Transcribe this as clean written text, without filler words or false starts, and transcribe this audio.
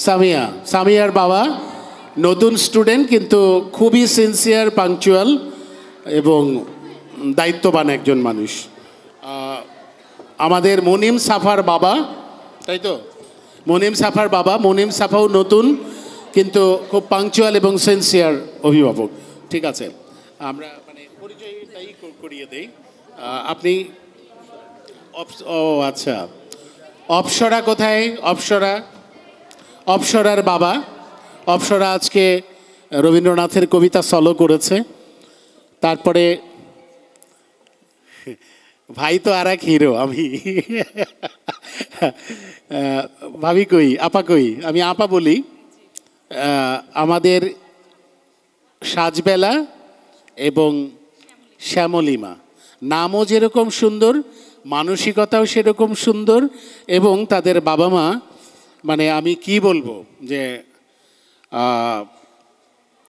সামিয়া, সামিয়ার বাবা নতুন স্টুডেন্ট, কিন্তু খুবই সিনসিয়ার, পাংচুয়াল এবং দায়িত্ববান একজন মানুষ। আমাদের মুনিম সাফার বাবা, তাই তো? মুনিম সাফার বাবা, মুনিম সাফাও নতুন কিন্তু খুব পাংচুয়াল এবং সিনসিয়ার অভিভাবক। ঠিক আছে, আমরা মানে পরিচয়টাই করিয়ে দেই। আপনি ও আচ্ছা, অপসরা কোথায়? অপসরা, অপসরার বাবা। অপসরা আজকে রবীন্দ্রনাথের কবিতা সলো করেছে। তারপরে ভাই তো আর এক হিরো, আমি ভাবি কই, আপা কই, আমি আপা বলি। আমাদের সাজবেলা এবং শ্যামলিমা, নামও যেরকম সুন্দর, মানসিকতাও সেরকম সুন্দর, এবং তাদের বাবা মা, মানে আমি কি বলবো যে